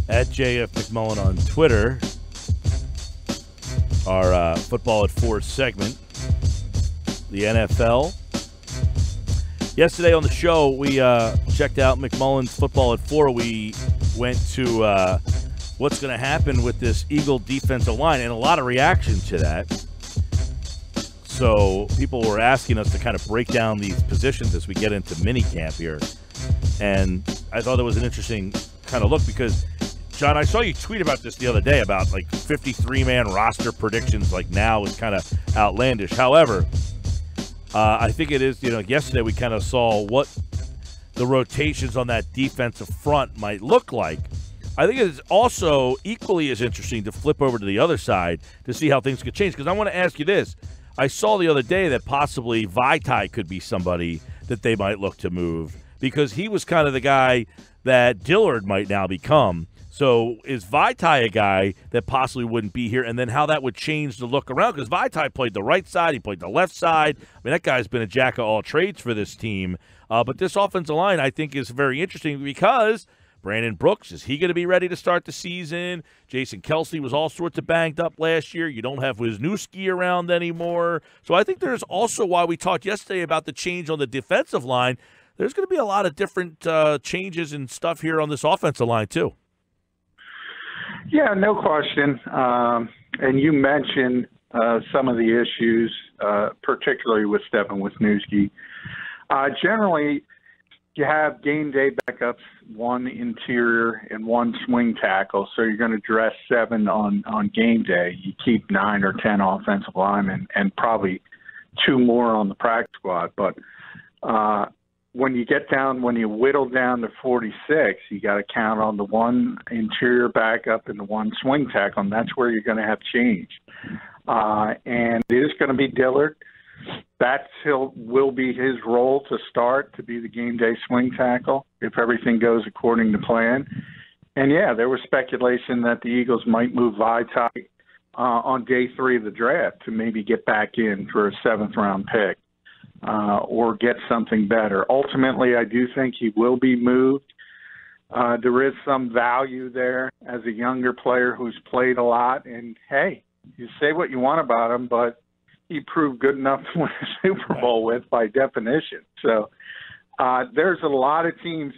at JF McMullen on Twitter. Our Football at 4 segment. The NFL. Yesterday on the show, we checked out McMullen's Football at 4. We went to what's going to happen with this Eagle defensive line, and a lot of reaction to that. So people were asking us to kind of break down these positions as we get into minicamp here. And I thought it was an interesting kind of look because, John, I saw you tweet about this the other day about like 53-man roster predictions like now is kind of outlandish. However, I think it is, yesterday we kind of saw what the rotations on that defensive front might look like. I think it is also equally as interesting to flip over to the other side to see how things could change. Because I want to ask you this. I saw the other day that possibly Vaitai could be somebody that they might look to move because he was kind of the guy that Dillard might now become. So is Vaitai a guy that possibly wouldn't be here, and then how that would change the look around? Because Vaitai played the right side, he played the left side. I mean, that guy's been a jack of all trades for this team. But this offensive line, I think, is very interesting because Brandon Brooks, is he going to be ready to start the season? Jason Kelsey was all sorts of banged up last year. You don't have Wisniewski around anymore. So I think there's also why we talked yesterday about the change on the defensive line. There's going to be a lot of different changes and stuff here on this offensive line too. Yeah, no question. And you mentioned some of the issues, particularly with Stefan Wisniewski. Generally, you have game day backups, one interior and one swing tackle, so you're going to dress 7 on game day. You keep 9 or 10 offensive linemen and probably 2 more on the practice squad. But when you whittle down to 46, you got to count on the one interior backup and the one swing tackle, and that's where you're going to have change. And it is going to be Dillard. That will be his role to start, to be the game day swing tackle if everything goes according to plan. And, yeah, there was speculation that the Eagles might move Vaitai on day 3 of the draft to maybe get back in for a 7th-round pick or get something better. Ultimately, I do think he will be moved. There is some value there as a younger player who's played a lot. And, hey, you say what you want about him, but he proved good enough to win a Super Bowl with, by definition. So there's a lot of teams.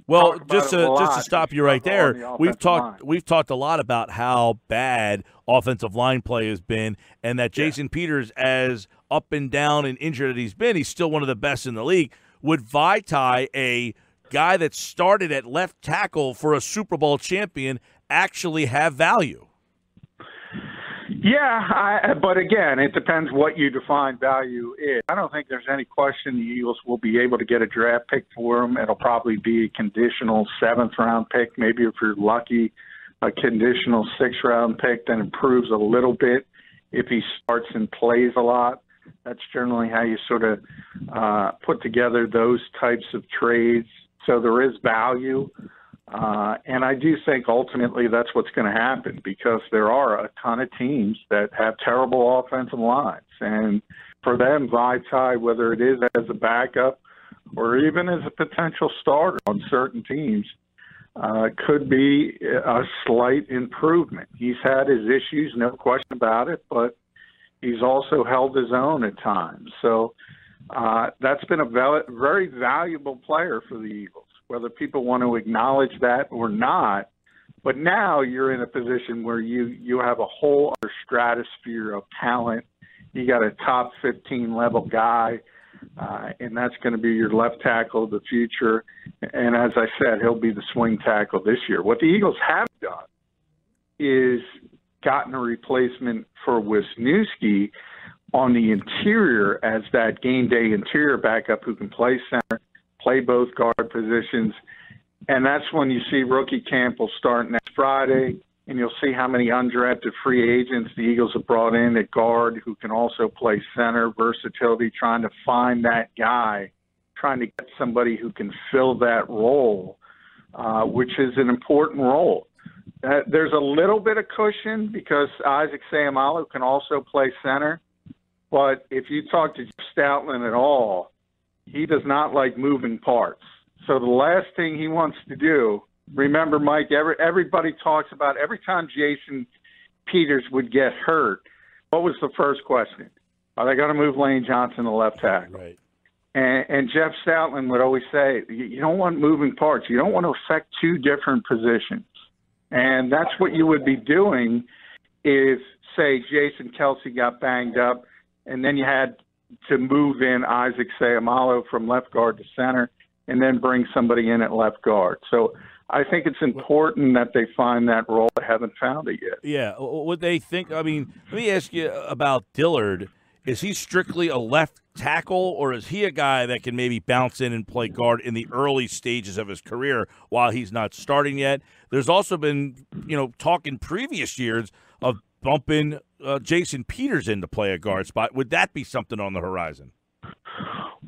Well, just to stop you right there, we've talked a lot about how bad offensive line play has been, and that Jason Peters, as up and down and injured that he's been, he's still one of the best in the league. Would Vaitai, a guy that started at left tackle for a Super Bowl champion, actually have value? Yeah, but again, it depends what you define value is. I don't think there's any question the Eagles will be able to get a draft pick for him. It'll probably be a conditional 7th-round pick, maybe if you're lucky, a conditional 6th-round pick that improves a little bit if he starts and plays a lot. That's generally how you sort of put together those types of trades. So there is value. And I do think ultimately that's what's going to happen because there are a ton of teams that have terrible offensive lines. And for them, Vaitai, whether it is as a backup or even as a potential starter on certain teams, could be a slight improvement. He's had his issues, no question about it, but he's also held his own at times. So that's been a very valuable player for the Eagles, whether people want to acknowledge that or not. But now you're in a position where you have a whole other stratosphere of talent. You got a top 15 level guy, and that's going to be your left tackle of the future. And as I said, he'll be the swing tackle this year. What the Eagles have done is gotten a replacement for Wisniewski on the interior as that game day interior backup who can play center, play both guard positions. And that's when you see rookie camp will start next Friday, and you'll see how many undrafted free agents the Eagles have brought in at guard who can also play center, versatility, trying to find that guy, trying to get somebody who can fill that role, which is an important role. There's a little bit of cushion because Isaac Seumalo can also play center, but if you talk to Jeff Stoutland at all, he does not like moving parts. So the last thing he wants to do remember, Mike, everybody talks about every time Jason Peters would get hurt, what was the first question? Are they going to move Lane Johnson to left tackle? Right. And Jeff Stoutland would always say, you don't want moving parts. You don't want to affect two different positions. And that's what you would be doing is, say, Jason Kelsey got banged up, and then you had to move in Isaac Seumalo from left guard to center and then bring somebody in at left guard. So I think it's important that they find that role. They haven't found it yet. Yeah. What they think, I mean, let me ask you about Dillard. Is he strictly a left tackle, or is he a guy that can maybe bounce in and play guard in the early stages of his career while he's not starting yet? There's also been, talk in previous years of bumping Jason Peters in to play a guard spot. Would that be something on the horizon?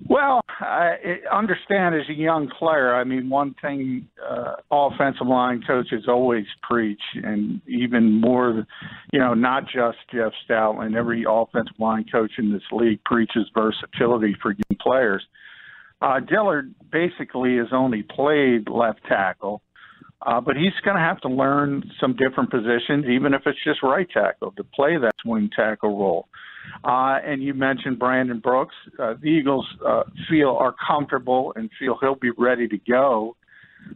Well, I understand as a young player, I mean, one thing offensive line coaches always preach, and even more, not just Jeff Stoutland, every offensive line coach in this league preaches versatility for young players. Dillard basically has only played left tackle, but he's going to have to learn some different positions, even if it's just right tackle, to play that swing tackle role. And you mentioned Brandon Brooks. The Eagles are comfortable and feel he'll be ready to go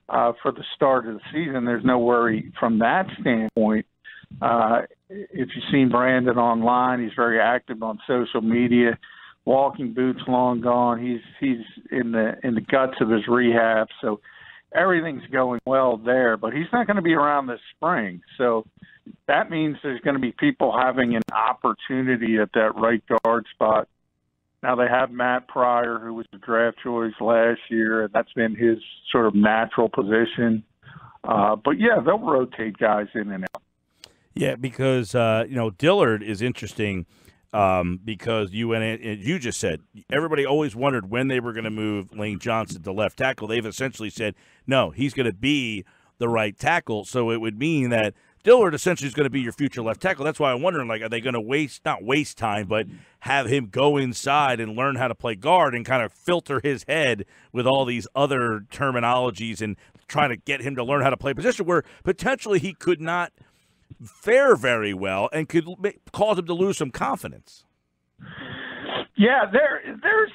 for the start of the season. There's no worry from that standpoint. If you've seen Brandon online, he's very active on social media. Walking boots long gone. He's in the guts of his rehab, so everything's going well there. But he's not going to be around this spring, so that means there's going to be people having an opportunity at that right guard spot. Now they have Matt Pryor, who was the draft choice last year, and that's been his sort of natural position. But yeah, they'll rotate guys in and out. Yeah, because Dillard is interesting. Because you just said everybody always wondered when they were going to move Lane Johnson to left tackle. They've essentially said, no, he's going to be the right tackle. So it would mean that Dillard essentially is going to be your future left tackle. That's why I'm wondering, are they going to not waste time, but have him go inside and learn how to play guard and kind of filter his head with all these other terminologies and try to get him to learn how to play position where potentially he could not fare very well and could cause him to lose some confidence. Yeah, there's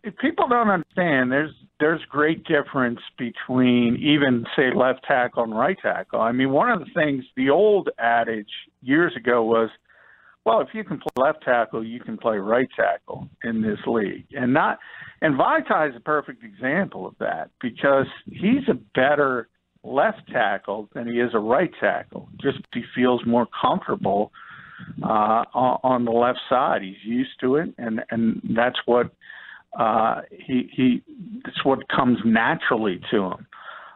if people don't understand, there's great difference between even, say, left tackle and right tackle. I mean, one of the things, the old adage years ago was, well, if you can play left tackle, you can play right tackle in this league. And Vaitai is a perfect example of that because he's a better left tackle than he is a right tackle. Just he feels more comfortable on the left side. He's used to it, and that's what that's what comes naturally to him.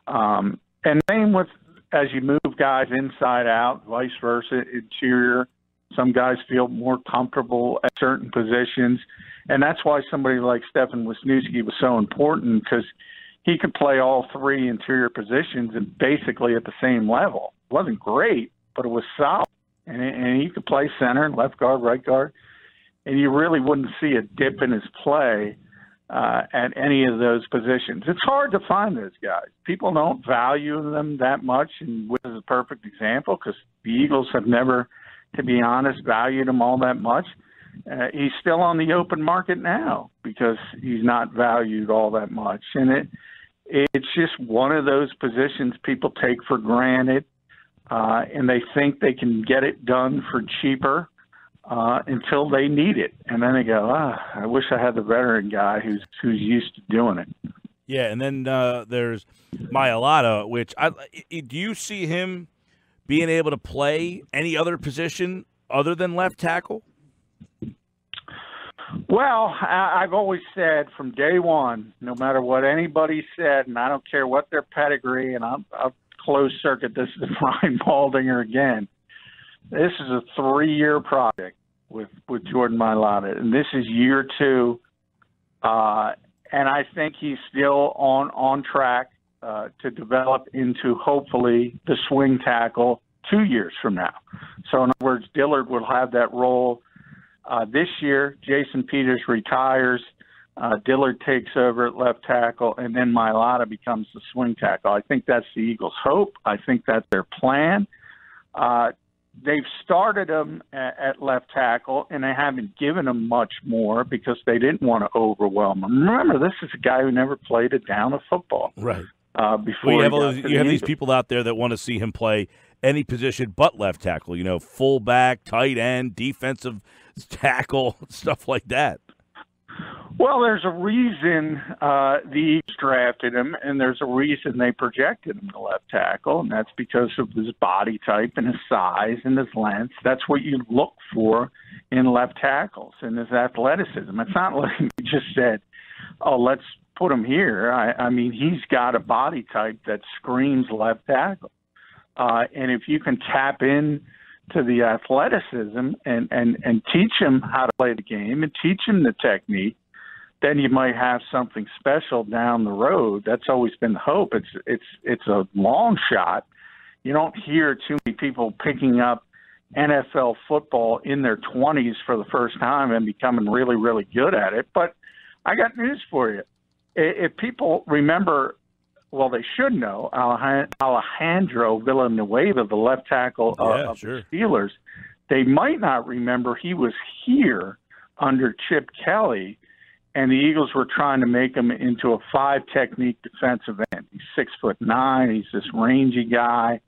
And same with as you move guys inside out, vice versa, interior. Some guys feel more comfortable at certain positions, and that's why somebody like Stefan Wisniewski was so important because he could play all three interior positions and basically at the same level. It wasn't great, but it was solid. And he could play center, left guard, right guard, and you really wouldn't see a dip in his play at any of those positions. It's hard to find those guys. People don't value them that much, and Wiz is a perfect example because the Eagles have never, to be honest, valued him all that much. He's still on the open market now because he's not valued all that much. And it's just one of those positions people take for granted, and they think they can get it done for cheaper until they need it. And then they go, I wish I had the veteran guy who's used to doing it. Yeah, and then there's Mailata, which do you see him being able to play any other position other than left tackle? Well, I've always said from day one, no matter what anybody said, and I don't care what their pedigree, and I'll close circuit this to Ryan Baldinger again, this is a 3-year project with Jordan Mailata, and this is year 2. And I think he's still on track to develop into hopefully the swing tackle 2 years from now. So in other words, Dillard will have that role this year. Jason Peters retires. Dillard takes over at left tackle, and then Mailata becomes the swing tackle. I think that's the Eagles' hope. I think that's their plan. They've started him at left tackle, and they haven't given him much more because they didn't want to overwhelm him. Remember, this is a guy who never played a down of football. Right. Before you have these people out there that want to see him play any position but left tackle, fullback, tight end, defensive tackle, stuff like that. Well, there's a reason the Eagles drafted him, and there's a reason they projected him to left tackle, and that's because of his body type and his size and his length. That's what you look for in left tackles, and his athleticism. It's not like you just said, oh, let's put him here. I mean, he's got a body type that screams left tackle. And if you can tap in to the athleticism and teach him how to play the game and teach him the technique, then you might have something special down the road. That's always been the hope. It's a long shot. You don't hear too many people picking up NFL football in their 20s for the first time and becoming really, really good at it. But I got news for you. If people remember, well, they should know, Alejandro Villanueva, the left tackle of the Steelers, they might not remember he was here under Chip Kelly, and the Eagles were trying to make him into a 5-technique defensive end. He's 6'9". He's this rangy guy,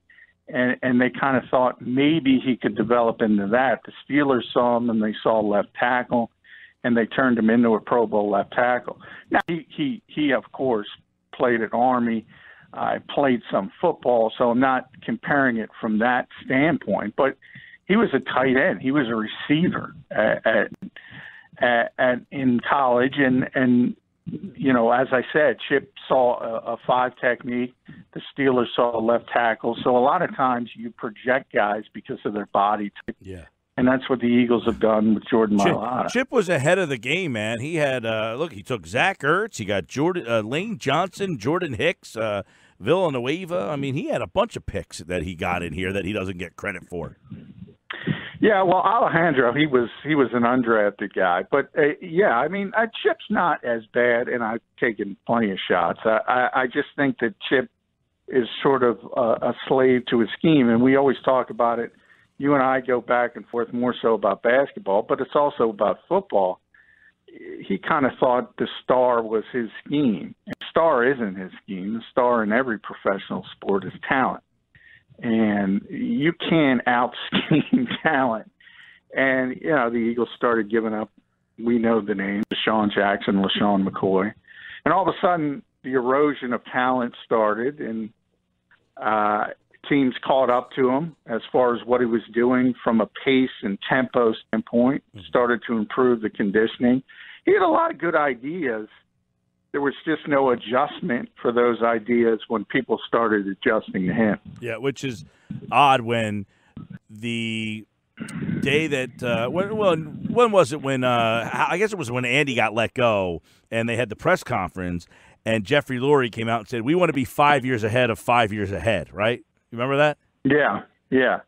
and they kind of thought maybe he could develop into that. The Steelers saw him, and they saw left tackle, and they turned him into a Pro Bowl left tackle. Now, he of course, played at Army. I played some football, so I'm not comparing it from that standpoint. But he was a tight end. He was a receiver in college, and as I said, Chip saw a 5 technique. The Steelers saw a left tackle. So a lot of times you project guys because of their body type. Yeah. And that's what the Eagles have done with Jordan Mailata. Chip was ahead of the game, man. He had he took Zach Ertz, he got Lane Johnson, Jordan Hicks, Villanueva. I mean, he had a bunch of picks that he got in here that he doesn't get credit for. Yeah, well, Alejandro, he was an undrafted guy, but Chip's not as bad, and I've taken plenty of shots. I just think that Chip is sort of a slave to his scheme, and we always talk about it. You and I go back and forth more so about basketball, but it's also about football. He kind of thought the star was his scheme. And star isn't his scheme. The star in every professional sport is talent. And you can't out-scheme talent. And, the Eagles started giving up, we know the names, Deshaun Jackson, LaShawn McCoy. And all of a sudden, the erosion of talent started, and teams caught up to him as far as what he was doing from a pace and tempo standpoint, started to improve the conditioning. He had a lot of good ideas. There was just no adjustment for those ideas when people started adjusting to him. Yeah, which is odd when the day that when was it when I guess it was when Andy got let go and they had the press conference and Jeffrey Lurie came out and said, we want to be 5 years ahead of 5 years ahead, right? You remember that? Yeah.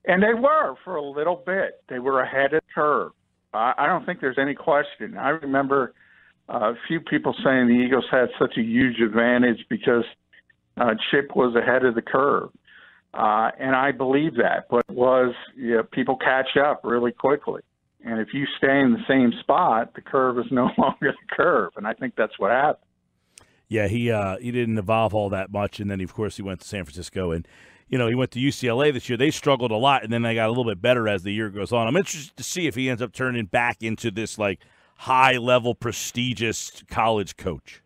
And they were for a little bit. They were ahead of the curve. I don't think there's any question. I remember a few people saying the Eagles had such a huge advantage because Chip was ahead of the curve. And I believe that. But it was, people catch up really quickly. And if you stay in the same spot, the curve is no longer the curve. And I think that's what happened. Yeah, he didn't evolve all that much, and then, of course, he went to San Francisco. And, he went to UCLA this year. They struggled a lot, and then they got a little bit better as the year goes on. I'm interested to see if he ends up turning back into this, high-level, prestigious college coach.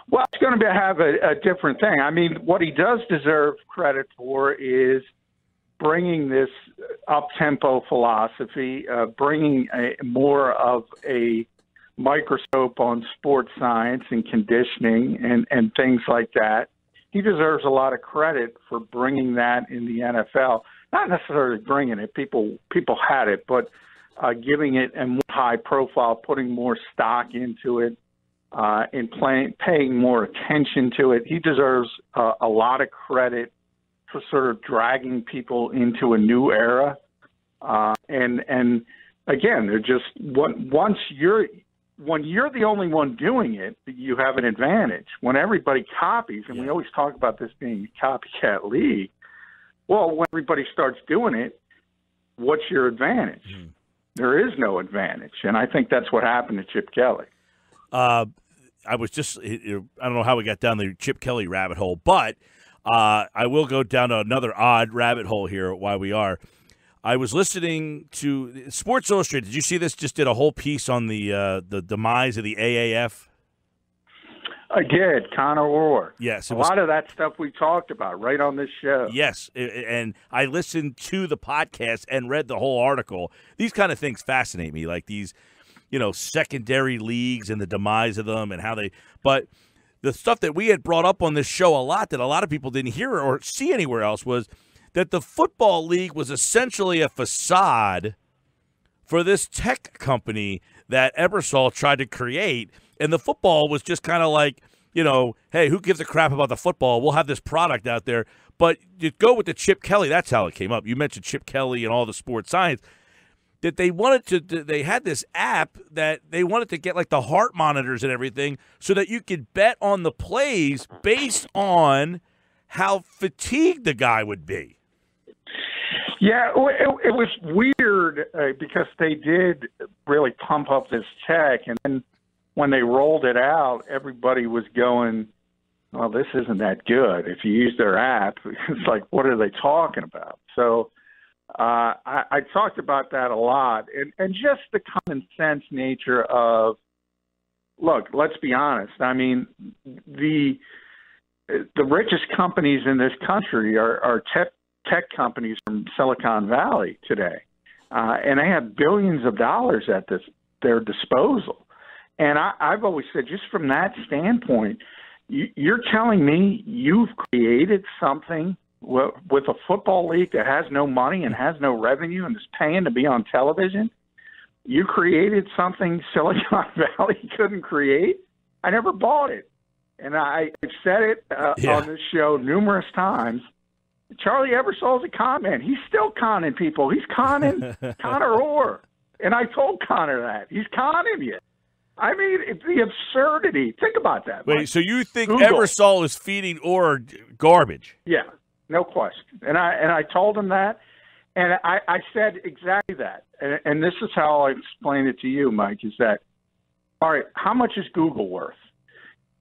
Well, it's going to have a different thing. I mean, what he does deserve credit for is bringing this up-tempo philosophy, bringing more of a microscope on sports science and conditioning and things like that. He deserves a lot of credit for bringing that in the NFL. Not necessarily bringing it. People had it, but giving it a more high profile, putting more stock into it, and paying more attention to it. He deserves a lot of credit for sort of dragging people into a new era. And again, they're just once when you're the only one doing it, you have an advantage. When everybody copies, and we always talk about this being a copycat league, well, when everybody starts doing it, what's your advantage? Mm-hmm. There is no advantage, and I think that's what happened to Chip Kelly. I don't know how we got down the Chip Kelly rabbit hole, but I will go down to another odd rabbit hole here while we are. I was listening to Sports Illustrated. Did you see this? Just did a whole piece on the demise of the AAF. I did. Connor Orr. Yes. A lot of that stuff we talked about right on this show. Yes. And I listened to the podcast and read the whole article. These kind of things fascinate me, like these, secondary leagues and the demise of them and how they – but the stuff that we had brought up on this show a lot that a lot of people didn't hear or see anywhere else was – that the football league was essentially a facade for this tech company that Ebersol tried to create, and the football was just kind of like, hey, who gives a crap about the football? We'll have this product out there. But you go with the Chip Kelly, that's how it came up. You mentioned Chip Kelly and all the sports science. That they had this app that they wanted to get like the heart monitors and everything so that you could bet on the plays based on how fatigued the guy would be. Yeah, it was weird because they did really pump up this tech, and then when they rolled it out, everybody was going, well, this isn't that good. If you use their app, it's like, what are they talking about? So I talked about that a lot, and just the common sense nature of, look, let's be honest. I mean, the richest companies in this country are tech companies from Silicon Valley today, and they have billions of dollars at their disposal. And I've always said, just from that standpoint, you're telling me you've created something with a football league that has no money and has no revenue and is paying to be on television? You created something Silicon Valley couldn't create? I never bought it. And I've said it on this show numerous times. Charlie Ebersol's a con man. He's still conning people. He's conning Connor Orr. And I told Connor that. He's conning you. I mean, it's the absurdity. Think about that. Wait, so you think Ebersol is feeding Orr garbage? Yeah, no question. And I told him that. And I said exactly that. And this is how I explain it to you, Mike, is that, all right, how much is Google worth?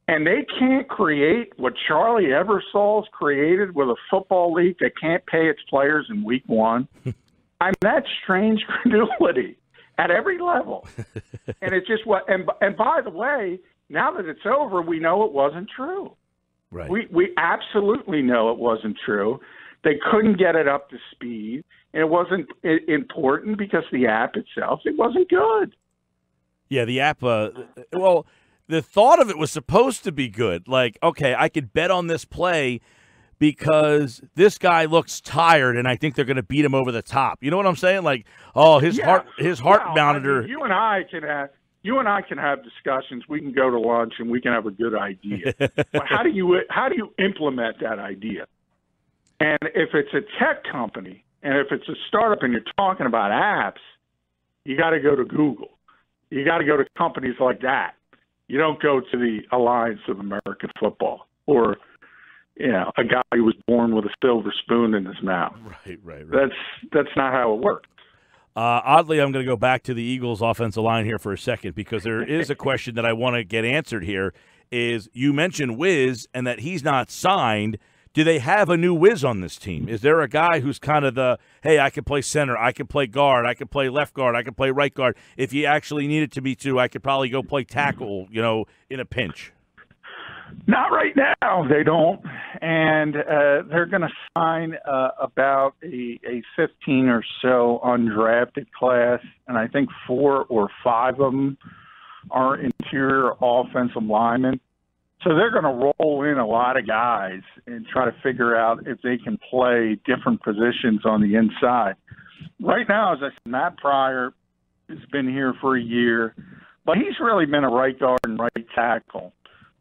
And they can't create what Charlie Ebersol's created with a football league that can't pay its players in week one. I mean, that's strange credulity at every level. And it's just what. And by the way, now that it's over, we know it wasn't true. Right. We absolutely know it wasn't true. They couldn't get it up to speed, and it wasn't important because the app itself, it wasn't good. Yeah, the app. Well. The thought of it was supposed to be good. Like, okay, I could bet on this play because this guy looks tired, and I think they're going to beat him over the top. You know what I'm saying? Like, oh, his heart monitor. I mean, you and I can have discussions. We can go to lunch, and we can have a good idea. But how do you implement that idea? And if it's a tech company, and if it's a startup, and you're talking about apps, you got to go to Google. You got to go to companies like that. You don't go to the Alliance of American Football or, a guy who was born with a silver spoon in his mouth. Right. That's not how it works. Oddly, I'm going to go back to the Eagles' offensive line here for a second because there is a question that I want to get answered here. Is you mentioned Wiz and that he's not signed. Do they have a new Wiz on this team? Is there a guy who's kind of hey, I can play center, I can play guard, I can play left guard, I can play right guard. If you actually needed to be I could probably go play tackle, in a pinch. Not right now, they don't. And they're going to sign about a 15 or so undrafted class, and I think 4 or 5 of them are interior offensive linemen. So they're going to roll in a lot of guys and try to figure out if they can play different positions on the inside. Right now, as I said, Matt Pryor has been here for a year, but he's really been a right guard and right tackle.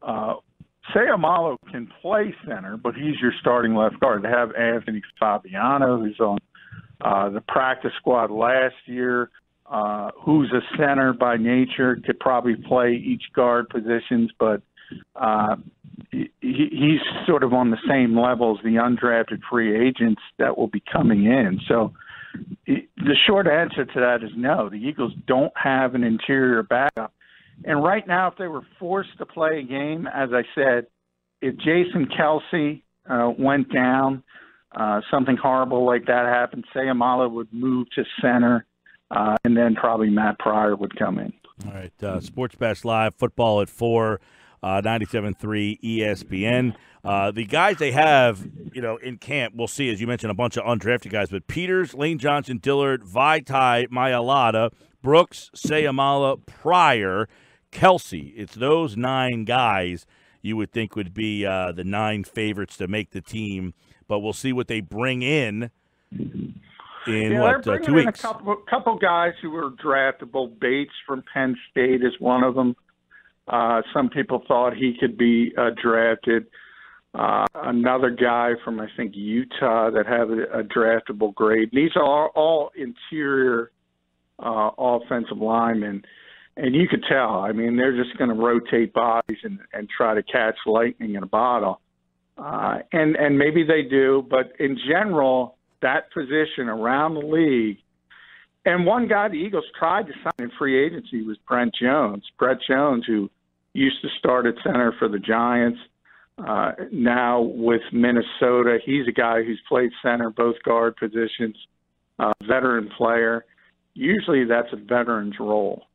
Sayamalo can play center, but he's your starting left guard. They have Anthony Fabiano, who's on the practice squad last year. who's a center by nature, could probably play each guard positions, but he's sort of on the same level as the undrafted free agents that will be coming in. So the short answer to that is no. The Eagles don't have an interior backup. And right now, if they were forced to play a game, as I said, if Jason Kelsey went down, something horrible like that happened, Sayamala would move to center, and then probably Matt Pryor would come in. All right, Sports Bash Live, football at 4, 97.3 ESPN. The guys they have, in camp, we'll see, as you mentioned, a bunch of undrafted guys, but Peters, Lane Johnson, Dillard, Vaitai, Mailata, Brooks, Sayamala, Pryor, Kelsey. It's those 9 guys you would think would be the 9 favorites to make the team, but we'll see what they bring in 2 weeks. A couple guys who were draftable. Bates from Penn State is one of them. Some people thought he could be drafted. Another guy from, I think, Utah that have a draftable grade. These are all interior offensive linemen. And you could tell, I mean, they're just going to rotate bodies and try to catch lightning in a bottle. And maybe they do, but in general, that position around the league, and one guy the Eagles tried to sign in free agency was Brett Jones. Brett Jones, who used to start at center for the Giants, now with Minnesota. He's a guy who's played center, both guard positions, veteran player. Usually that's a veteran's role.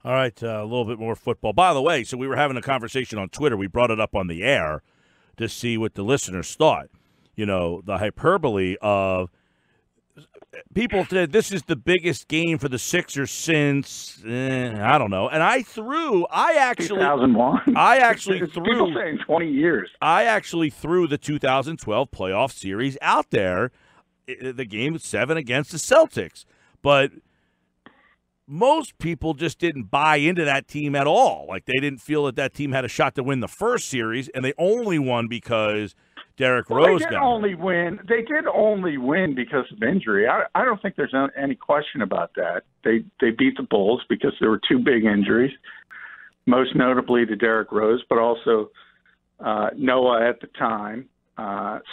All right, a little bit more football. By the way, so we were having a conversation on Twitter. We brought it up on the air to see what the listeners thought. The hyperbole of people said this is the biggest game for the Sixers since, I don't know. And I actually 2001. threw. People saying 20 years. I actually threw the 2012 playoff series out there, the game 7 against the Celtics. But most people just didn't buy into that team at all. Like, they didn't feel that team had a shot to win the first series, and they only won because Derrick Rose got hurt. They did only win because of injury. I don't think there's any question about that. They beat the Bulls because there were 2 big injuries, most notably to Derrick Rose, but also Noah at the time.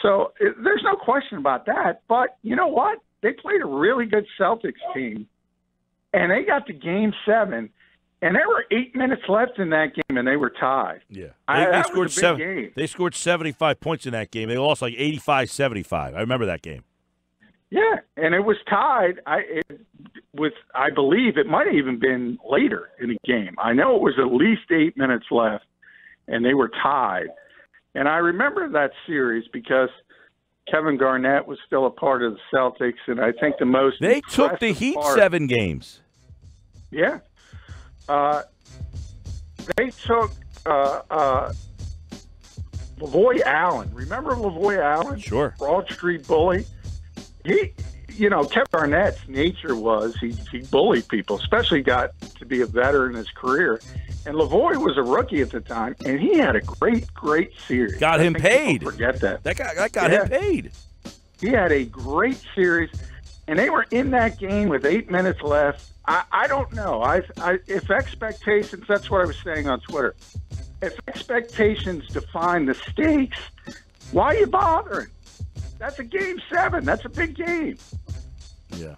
So there's no question about that. But you know what? They played a really good Celtics team. And they got to Game 7, and there were 8 minutes left in that game, and they were tied. Yeah, they scored 7. Game. They scored 75 points in that game. They lost like 85-75. I remember that game. Yeah, and it was tied. I believe it might have even been later in the game. I know it was at least 8 minutes left, and they were tied. And I remember that series because Kevin Garnett was still a part of the Celtics, and I think they took the Heat 7 games. Yeah. They took Lavoy Allen. Remember Lavoy Allen? Sure. Broad Street bully. Kevin Garnett's nature was he bullied people, especially got to be a veteran in his career. And Lavoy was a rookie at the time, and he had a great series. Got him paid. Forget that. That got him paid. He had a great series, and they were in that game with 8 minutes left. I don't know. If expectations, that's what I was saying on Twitter. If expectations define the stakes, why are you bothering? That's a Game 7. That's a big game. Yeah.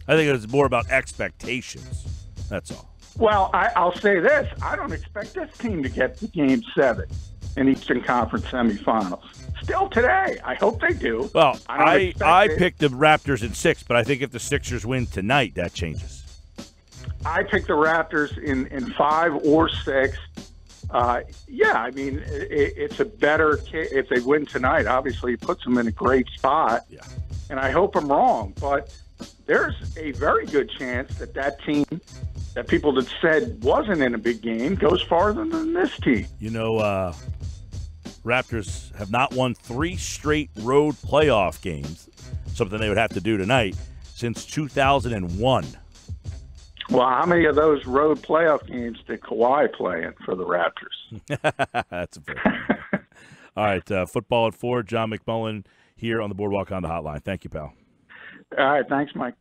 I think it was more about expectations. That's all. Well, I'll say this. I don't expect this team to get to Game 7 in Eastern Conference semifinals. Still today. I hope they do. Well, I picked the Raptors in 6, but I think if the Sixers win tonight, that changes. I picked the Raptors in 5 or 6. It's a better – if they win tonight, obviously it puts them in a great spot. Yeah. And I hope I'm wrong. But there's a very good chance that team that people that said wasn't in a big game goes farther than this team. Raptors have not won 3 straight road playoff games, something they would have to do tonight, since 2001. Well, how many of those road playoff games did Kawhi play in for the Raptors? That's a fair point. All right, football at 4. John McMullen here on the Boardwalk on the Hotline. Thank you, pal. All right, thanks, Mike.